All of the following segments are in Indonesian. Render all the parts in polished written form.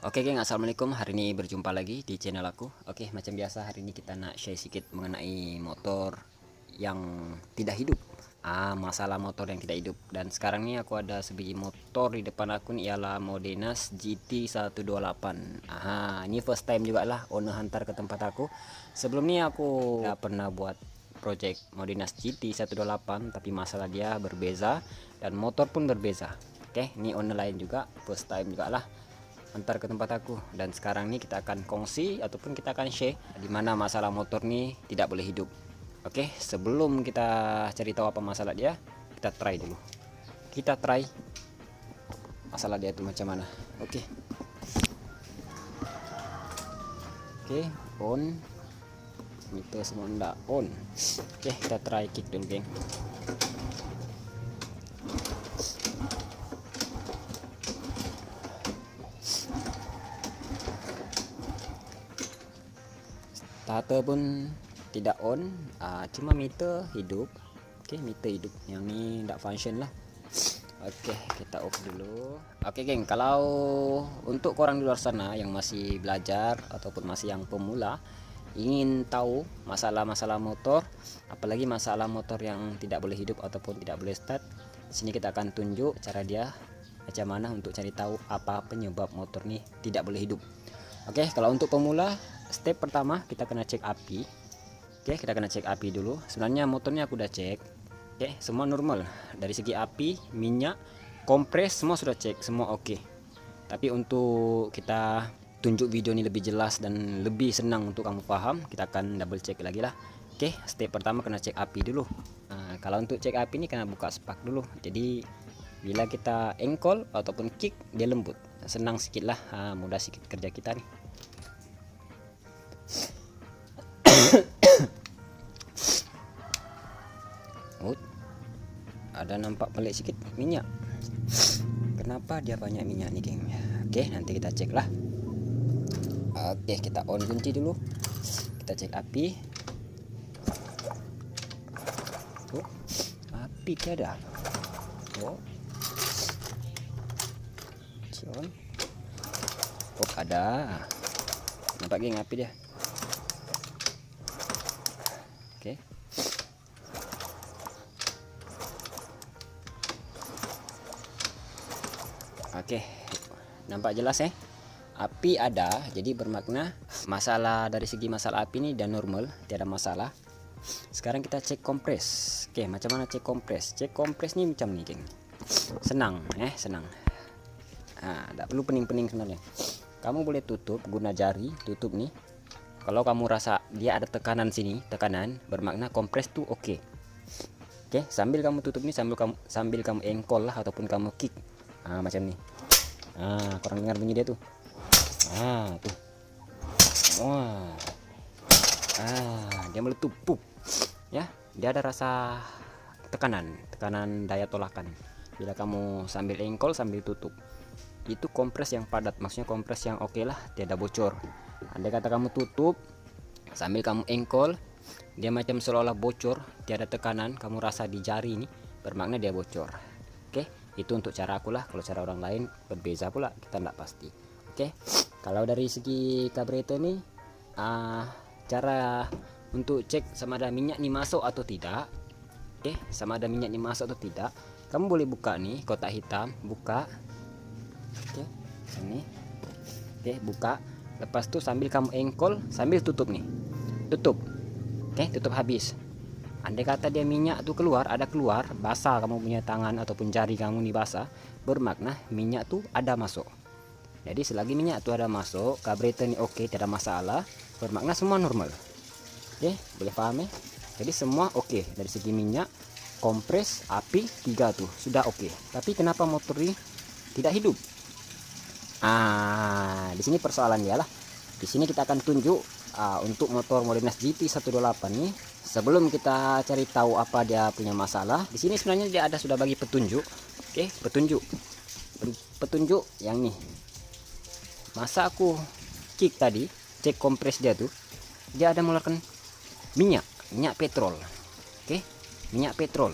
Oke geng, assalamualaikum. Hari ini berjumpa lagi di channel aku. Oke, macam biasa hari ini kita nak share sedikit mengenai motor yang tidak hidup. Masalah motor yang tidak hidup. Dan sekarang ini aku ada sebiji motor di depan aku nih, ialah Modenas GT 128. Ini first time juga lah owner hantar ke tempat aku. Sebelum ini aku udah pernah buat project Modenas GT 128, tapi masalah dia berbeza dan motor pun berbeza. Oke, ini owner lain juga, first time juga lah antar ke tempat aku. Dan sekarang nih kita akan kongsi ataupun kita akan share di mana masalah motor nih tidak boleh hidup. Oke, sebelum kita cari tahu apa masalah dia, kita try dulu. Kita try masalah dia itu macam mana. Oke, on. Meter semua enggak on. Oke, kita try kick dulu geng. Starter pun tidak on, cuma meter hidup. Oke, meter hidup, yang ini tidak function lah. Oke, kita off dulu. Oke geng, kalau untuk orang di luar sana yang masih belajar ataupun masih yang pemula, ingin tahu masalah-masalah motor, apalagi masalah motor yang tidak boleh hidup ataupun tidak boleh start, di sini kita akan tunjuk cara dia macam mana untuk cari tahu apa penyebab motor nih tidak boleh hidup. Oke, kalau untuk pemula, step pertama kita kena cek api. Oke, kita kena cek api dulu. Sebenarnya motornya aku udah cek. Oke, semua normal. Dari segi api, minyak, kompres semua sudah cek, semua oke. Tapi untuk kita tunjuk video ini lebih jelas dan lebih senang untuk kamu paham, kita akan double cek lagi lah. Oke, step pertama kena cek api dulu. Kalau untuk cek api ini kena buka spark dulu. Jadi bila kita engkol ataupun kick, dia lembut. Senang sedikit lah, mudah sedikit kerja kita nih. Ada nampak pelik sedikit minyak. Kenapa dia banyak minyak nih geng? Oke, nanti kita cek lah. Oke, kita on kunci dulu. Kita cek api. Api tiada. On. Ada. Nampak geng api dia. Oke. Oke, nampak jelas ya. Api ada, jadi bermakna masalah dari segi masalah api ini dan normal, tiada masalah. Sekarang kita cek kompres. Oke, macam mana cek kompres? Cek kompres nih macam nih, geng. Senang, senang. Tidak perlu pening-pening sebenarnya. Kamu boleh tutup guna jari, tutup nih. Kalau kamu rasa dia ada tekanan sini, tekanan, bermakna kompres tuh oke. Oke, sambil kamu tutup nih, sambil kamu engkol lah ataupun kamu kick. Macam nih. Kurang dengar bunyi dia tuh. Tuh. Wah. Dia meletup. Ya, dia ada rasa tekanan daya tolakan. Bila kamu sambil engkol sambil tutup, itu kompres yang padat, maksudnya kompres yang oke lah, tiada bocor. Andai kata kamu tutup sambil kamu engkol, dia macam seolah-olah bocor, tiada tekanan, kamu rasa di jari ini, bermakna dia bocor. Oke, itu untuk cara aku lah. Kalau cara orang lain berbeza pula, kita tidak pasti. Oke, kalau dari segi carburetor nih, cara untuk cek sama ada minyak nih masuk atau tidak. Oke, sama ada minyak nih masuk atau tidak, kamu boleh buka nih kotak hitam, buka. Oke, sini. Oke, buka. Lepas tuh sambil kamu engkol, sambil tutup nih. Tutup. Oke, tutup habis. Andai kata dia minyak tuh keluar, ada keluar, basah kamu punya tangan ataupun jari kamu nih basah, bermakna minyak tuh ada masuk. Jadi selagi minyak tuh ada masuk, carburetor nih oke, tidak masalah, bermakna semua normal. Oke, boleh paham ya? Jadi semua oke dari segi minyak, kompres, api, tiga tuh sudah oke. Tapi kenapa motor ini tidak hidup? Di sini persoalan dia lah. Di sini kita akan tunjuk untuk motor Modenas GT 128 nih. Sebelum kita cari tahu apa dia punya masalah, di sini sebenarnya dia ada sudah bagi petunjuk. Oke, petunjuk yang nih. Masa aku kick tadi, cek kompres dia tuh, dia ada mengeluarkan minyak petrol. Oke, minyak petrol.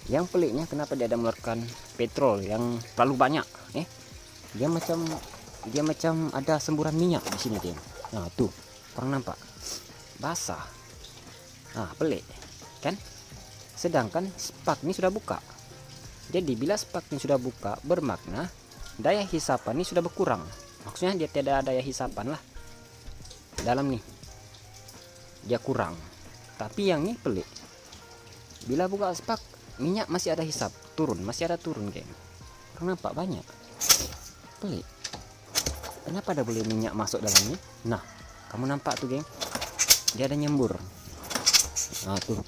Yang peliknya kenapa dia ada mengeluarkan petrol yang terlalu banyak? Dia macam dia macam ada semburan minyak di sini, geng. Nah, tuh, kurang nampak, basah. Nah, pelik kan? Sedangkan spark ini sudah buka. Jadi bila spark ini sudah buka, bermakna daya hisapan ini sudah berkurang. Maksudnya dia tidak ada daya hisapan lah dalam nih, dia kurang. Tapi yang ini pelik, bila buka spark minyak masih ada hisap, turun, masih ada turun, geng. Kurang nampak, banyak, pelik. Kenapa ada boleh minyak masuk dalamnya? Nah, kamu nampak tuh, geng, dia ada nyembur. Nah, tuh.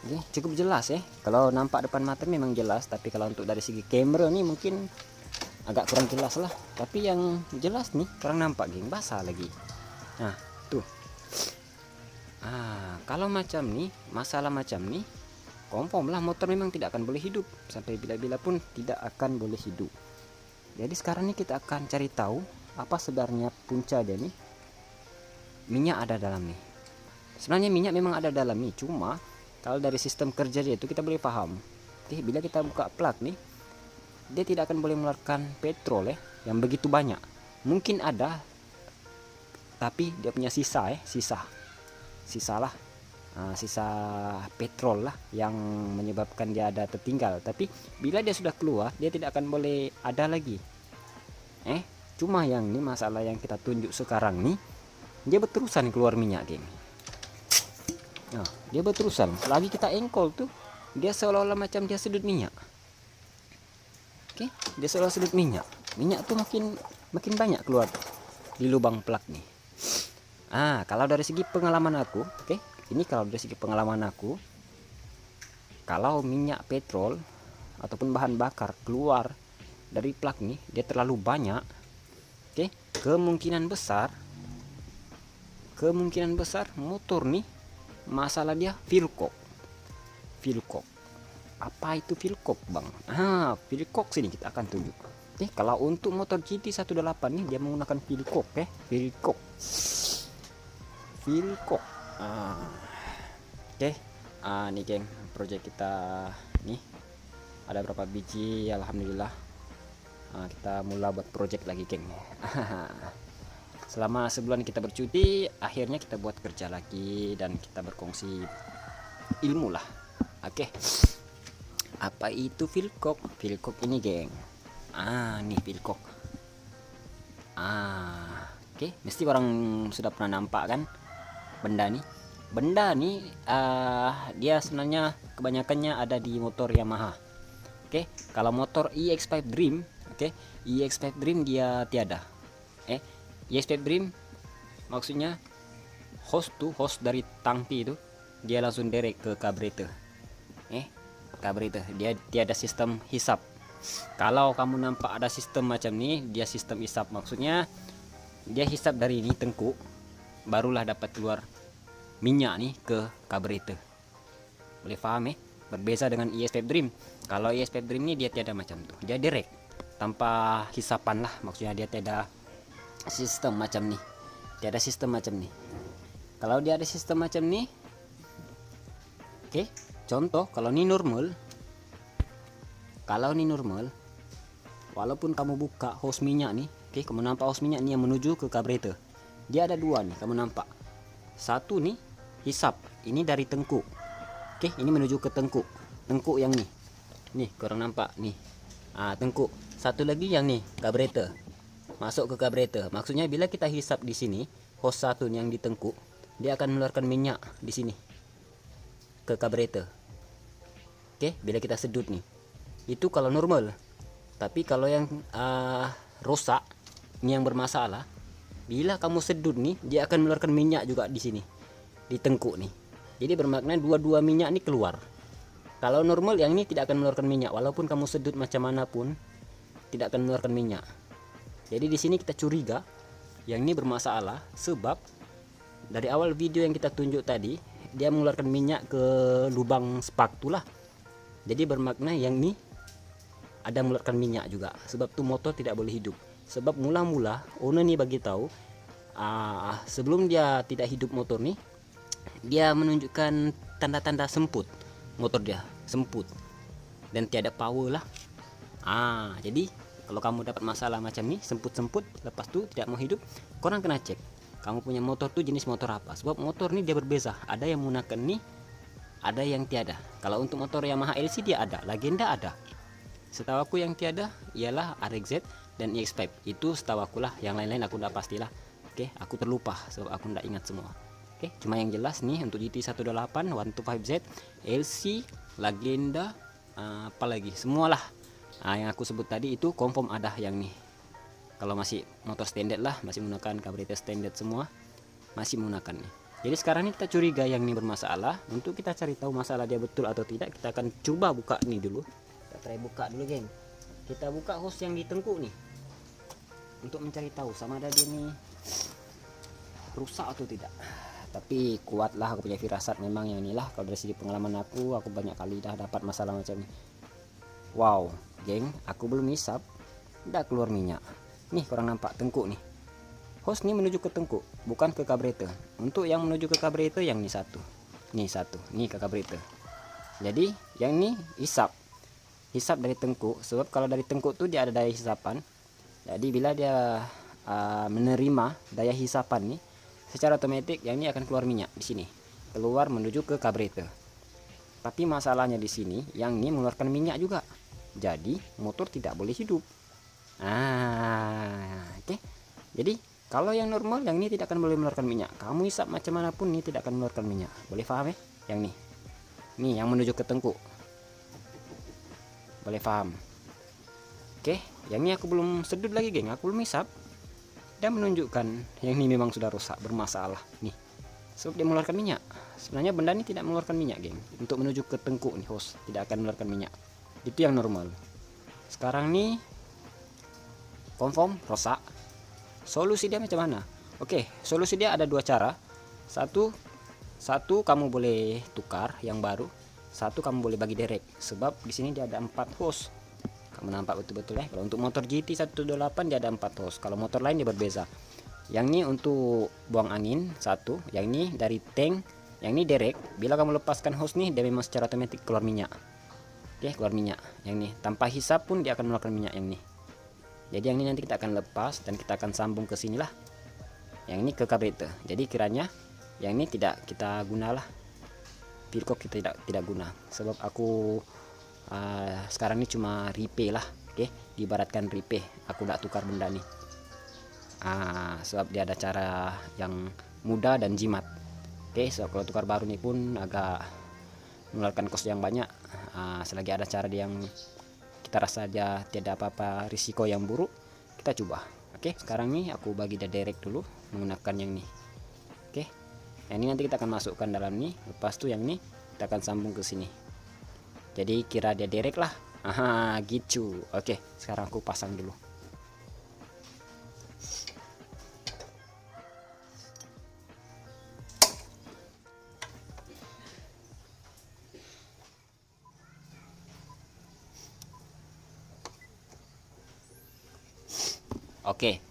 Oke, cukup jelas ya. Kalau nampak depan mata memang jelas, tapi kalau untuk dari segi kamera nih mungkin agak kurang jelas lah. Tapi yang jelas nih kurang nampak, geng, basah lagi. Nah, tuh. Kalau macam nih, masalah macam nih, confirm lah motor memang tidak akan boleh hidup. Sampai bila-bila pun tidak akan boleh hidup. Jadi sekarang nih kita akan cari tahu apa sebenarnya punca dia nih. Minyak ada dalam nih. Sebenarnya minyak memang ada dalam nih, cuma kalau dari sistem kerja dia itu kita boleh paham. Oke, bila kita buka plug nih, dia tidak akan boleh mengeluarkan petrol ya, yang begitu banyak. Mungkin ada, tapi dia punya sisa ya, sisa lah, sisa petrol lah yang menyebabkan dia ada tertinggal. Tapi bila dia sudah keluar, dia tidak akan boleh ada lagi. Cuma yang ini masalah yang kita tunjuk sekarang nih, dia berterusan keluar minyak, geng. Nah, dia berterusan. Lagi kita engkol tuh, dia seolah-olah macam dia sedut minyak. Oke, dia seolah sedut minyak. Minyak tuh makin banyak keluar di lubang plug nih. Kalau dari segi pengalaman aku, oke, ini kalau dari segi pengalaman aku, kalau minyak petrol ataupun bahan bakar keluar dari plug nih, dia terlalu banyak. Oke, kemungkinan besar motor nih masalah dia Philcock. Apa itu Philcock, bang? Philcock sini kita akan tunjuk. Oke, kalau untuk motor GT128 nih dia menggunakan Philcock, Philcock. Oke, nih, geng, project kita nih ada berapa biji, alhamdulillah. Kita mulai buat project lagi, geng. Selama sebulan kita bercuti, akhirnya kita buat kerja lagi dan kita berkongsi ilmu lah. Oke. Apa itu Philcock? Philcock ini, geng. Nih Philcock. Oke, mesti orang sudah pernah nampak kan benda nih. Dia sebenarnya kebanyakannya ada di motor Yamaha. Oke, kalau motor EX5 Dream, EX5 Dream dia tiada. EX5 Dream maksudnya hose dari tangki itu dia langsung direct ke carburetor. Carburetor dia tiada sistem hisap. Kalau kamu nampak ada sistem macam ini, dia sistem hisap, maksudnya dia hisap dari ini tengkuk, barulah dapat keluar minyak nih ke carburetor. Boleh paham ya? Berbeda dengan EX5 Dream. Kalau EX5 Dream ini dia tiada macam tuh, dia direct tanpa hisapan lah, maksudnya dia tiada sistem macam nih. Kalau dia ada sistem macam nih, contoh kalau ini normal, walaupun kamu buka hose minyak nih, kamu nampak hose minyak nih yang menuju ke carburetor, dia ada dua nih, kamu nampak. Satu nih hisap, ini dari tengkuk, ini menuju ke tengkuk yang nih kurang nampak nih, tengkuk. Satu lagi yang nih carburetor, masuk ke carburetor. Maksudnya bila kita hisap di sini, hose satu yang di tengkuk, dia akan mengeluarkan minyak di sini ke carburetor. Bila kita sedut nih, itu kalau normal. Tapi kalau yang rusak, ini yang bermasalah, bila kamu sedut nih, dia akan mengeluarkan minyak juga di sini, di tengkuk nih. Jadi bermakna dua minyak ini keluar. Kalau normal yang ini tidak akan mengeluarkan minyak, walaupun kamu sedut macam mana pun tidak akan mengeluarkan minyak. Jadi di sini kita curiga yang ini bermasalah, sebab dari awal video yang kita tunjuk tadi, dia mengeluarkan minyak ke lubang spark tuh lah. Jadi bermakna yang ini ada mengeluarkan minyak juga, sebab tuh motor tidak boleh hidup. Sebab mula-mula owner nih bagi tahu, sebelum dia tidak hidup motor nih, dia menunjukkan tanda-tanda semput, motor dia semput dan tiada power lah. Jadi Kalau kamu dapat masalah macam ini, semput-semput, lepas tuh tidak mau hidup, korang kena cek kamu punya motor tuh jenis motor apa. Sebab motor ini dia berbeza, ada yang menggunakan ini, ada yang tiada. Kalau untuk motor Yamaha LC dia ada, Legenda ada. Setahu aku yang tiada ialah RXZ dan EX5. Itu setahu aku lah, yang lain-lain aku tidak pastilah. Oke, aku terlupa sebab aku tidak ingat semua. Oke, cuma yang jelas nih untuk GT128 125Z LC Legenda, apalagi semualah yang aku sebut tadi itu confirm ada yang nih. Kalau masih motor standard lah, masih menggunakan carburetor standard semua, masih menggunakan nih. Jadi sekarang ini kita curiga yang ini bermasalah. Untuk kita cari tahu masalah dia betul atau tidak, kita akan coba buka nih dulu. Kita try buka dulu, geng. Kita buka hose yang di tengkuk nih, untuk mencari tahu sama ada dia nih rusak atau tidak. Tapi kuatlah aku punya firasat memang yang inilah. Kalau dari segi pengalaman aku banyak kali dah dapat masalah macam ini. Wow, geng, aku belum hisap, udah keluar minyak. Nih, kurang nampak tengkuk nih. Hose ini menuju ke tengkuk, bukan ke carburetor. Untuk yang menuju ke carburetor yang ini satu. Nih ke carburetor. Jadi, yang ini hisap dari tengkuk. Sebab kalau dari tengkuk tuh dia ada daya hisapan. Jadi bila dia menerima daya hisapan nih, secara otomatis yang ini akan keluar minyak di sini. Keluar menuju ke carburetor. Tapi masalahnya di sini, yang ini mengeluarkan minyak juga. Jadi, motor tidak boleh hidup. Oke. Jadi kalau yang normal, yang ini tidak akan boleh mengeluarkan minyak. Kamu hisap macam manapun ini tidak akan mengeluarkan minyak. Boleh paham ya? Yang ini yang menuju ke tengkuk. Boleh paham? Oke, yang ini aku belum sedut lagi, geng. Aku belum hisap dan menunjukkan yang ini memang sudah rusak, bermasalah nih. Sebab dia mengeluarkan minyak. Sebenarnya benda ini tidak mengeluarkan minyak, geng. Untuk menuju ke tengkuk nih, hose tidak akan mengeluarkan minyak. Itu yang normal. Sekarang nih confirm rusak. Solusi dia macam mana? Oke, solusi dia ada dua cara. Satu kamu boleh tukar yang baru. Satu kamu boleh bagi direct. Sebab di sini dia ada 4 hose. Kamu nampak betul-betul ya. Kalau untuk motor GT128 dia ada 4 hose. Kalau motor lain dia berbeza. Yang ini untuk buang angin satu. Yang ini dari tank. Yang ini direct. Bila kamu lepaskan hose nih, dia memang secara otomatis keluar minyak. Oke, keluar minyak. Yang ini tanpa hisap pun dia akan mengeluarkan minyak yang ini. Jadi yang ini nanti kita akan lepas dan kita akan sambung ke sinilah. Yang ini ke carburetor. Jadi kiranya yang ini tidak kita gunalah. Pirkop kita tidak guna. Sebab aku sekarang ini cuma repair lah. Oke, diibaratkan repair. Aku tidak tukar benda nih. Sebab dia ada cara yang mudah dan jimat. Oke, so kalau tukar baru nih pun agak mengeluarkan kos yang banyak. Selagi ada cara yang kita rasa dia tidak apa-apa risiko yang buruk, kita coba. Oke, sekarang nih aku bagi dia direct dulu menggunakan yang ini. Oke, yang ini nanti kita akan masukkan dalam nih. Lepas tuh yang ini kita akan sambung ke sini. Jadi kira dia direct lah. Gitu. Oke, sekarang aku pasang dulu. Oke,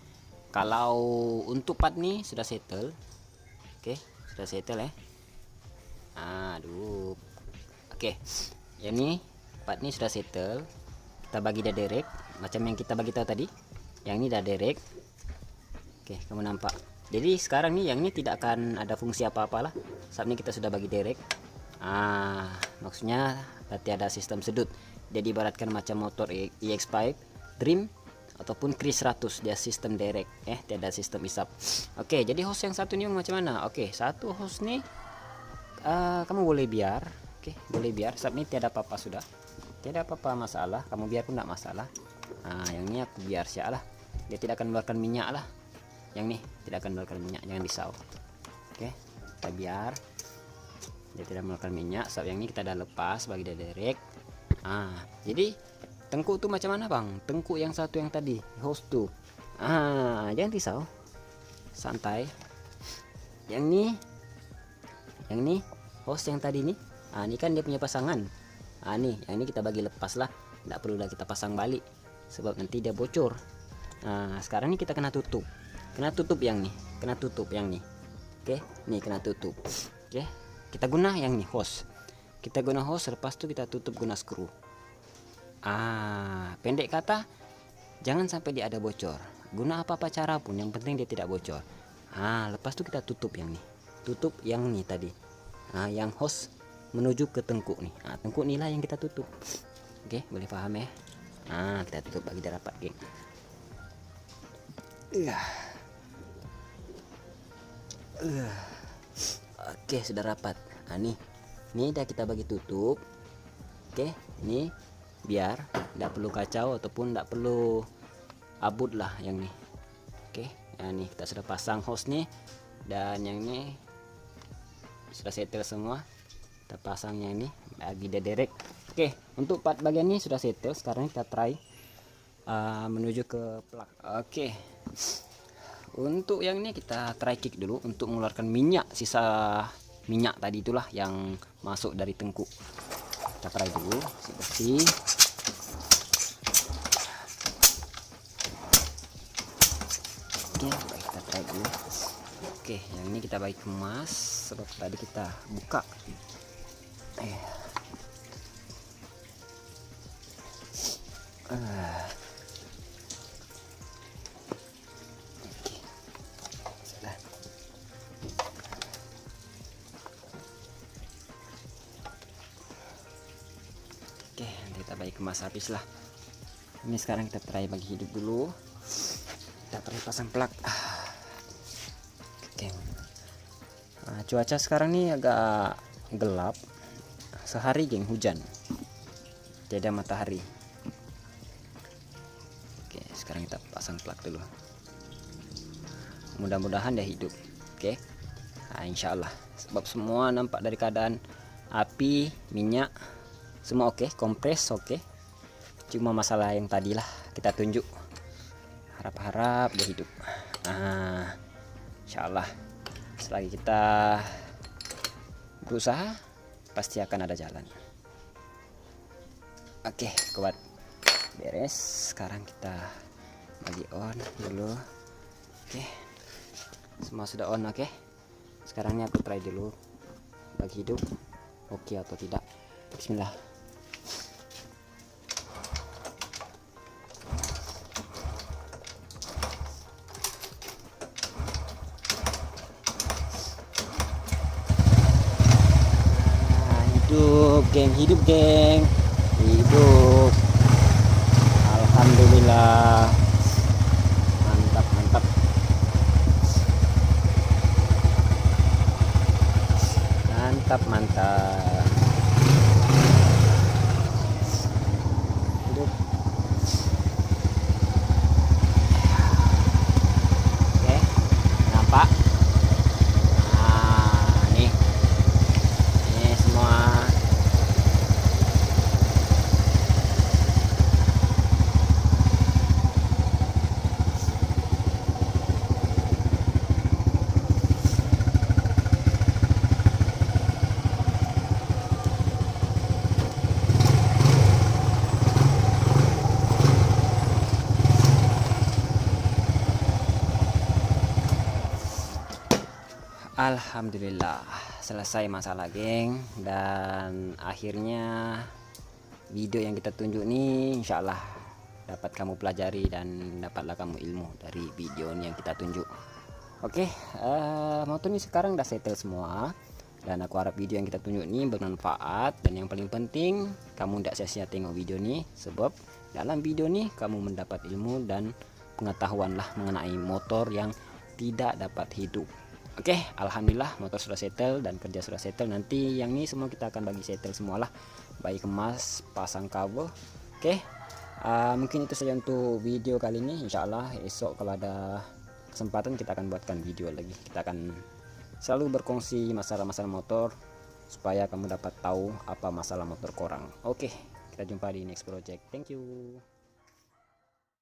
kalau untuk part nih sudah settle. Oke, sudah settle ya. Aduh. Oke, yang ini part ini sudah settle. Kita bagi dia direct macam yang kita bagi tahu tadi. Yang ini udah direct. Oke, kamu nampak. Jadi sekarang nih yang ini tidak akan ada fungsi apa-apalah. Saat ini kita sudah bagi direct. Maksudnya berarti ada sistem sedut. Jadi ibaratkan macam motor EX5 Dream ataupun Chris 100, dia sistem direct tiada sistem isap. Oke, jadi host yang satu ini macam mana? Oke, satu host nih kamu boleh biar. Oke, boleh biar. Saat ini tiada apa-apa sudah. Tiada apa-apa masalah, kamu biar pun tidak masalah. Yang ini aku biar siap lah. Dia tidak akan mengeluarkan minyak lah. Yang ini tidak akan mengeluarkan minyak, jangan risau. Oke, kita biar. Dia tidak mengeluarkan minyak. Saat yang ini kita dah lepas bagi dia direct. Jadi tengkuk tuh macam mana, Bang? Tengkuk yang satu yang tadi, host tuh. Jangan risau. Santai. Yang ini host yang tadi nih. Ini kan dia punya pasangan. Nih, yang ini kita bagi lepas lah. Tidak perlu lah kita pasang balik. Sebab nanti dia bocor. Sekarang ini kita kena tutup. Kena tutup yang nih. Kena tutup yang nih. Oke, nih kena tutup. Oke, kita guna yang nih host. Kita guna host, lepas itu kita tutup guna skru. Pendek kata jangan sampai dia ada bocor. Guna apa cara pun yang penting dia tidak bocor. Lepas itu kita tutup yang nih, tutup yang nih tadi, yang hose menuju ke tengkuk nih. Tengkuk inilah yang kita tutup. Oke, boleh paham ya. Kita tutup bagi dia rapat, geng. Oke, sudah rapat. Nih udah kita bagi tutup. Oke, ini biar tidak perlu kacau ataupun tidak perlu abut lah yang nih. Oke, nih kita sudah pasang hose nih, dan yang ini sudah settle semua. Kita pasangnya ini bagi dia direct. Oke, untuk part bagian ini sudah settle. Sekarang kita try menuju ke plug. Oke, untuk yang ini kita try kick dulu untuk mengeluarkan minyak, sisa minyak tadi itulah yang masuk dari tengkuk. Kita try dulu bersih. Oke, baik, kita try dulu. Oke, yang ini kita baik kemas sebab tadi kita buka. Oke, nanti kita bagi kemas habis lah. Ini sekarang kita try bagi hidup dulu. Kita try pasang plug. Oke. Cuaca sekarang nih agak gelap. Sehari geng hujan. Tidak ada matahari. Oke, sekarang kita pasang plug dulu. Mudah-mudahan dia hidup. Oke. Insya Allah. Sebab semua nampak dari keadaan api, minyak, semua oke, kompres oke. Cuma masalah yang tadilah kita tunjuk. Harap-harap dia hidup. Insya Allah selagi kita berusaha pasti akan ada jalan. Oke, kuat, beres. Sekarang kita bagi on dulu. Oke, semua sudah on. Oke, sekarang ini aku try dulu bagi hidup oke atau tidak. Bismillah. Hidup geng, hidup geng, hidup. Alhamdulillah, mantap mantap. Mantap mantap. Hidup. Oke, nampak. Nih semua. Alhamdulillah selesai masalah geng, dan akhirnya video yang kita tunjuk nih insya Allah dapat kamu pelajari dan dapatlah kamu ilmu dari video yang kita tunjuk. Oke, motor ini sekarang udah settle semua, dan aku harap video yang kita tunjuk ini bermanfaat, dan yang paling penting kamu tidak sia-sia tengok video ini, sebab dalam video ini kamu mendapat ilmu dan pengetahuan lah mengenai motor yang tidak dapat hidup. Oke, alhamdulillah motor sudah settle dan kerja sudah settle. Nanti yang ini semua kita akan bagi settle semualah, baik kemas, pasang kabel. Oke, mungkin itu saja untuk video kali ini. Insya Allah esok kalau ada kesempatan kita akan buatkan video lagi. Kita akan selalu berkongsi masalah-masalah motor supaya kamu dapat tahu apa masalah motor korang. Oke, kita jumpa di next project. Thank you.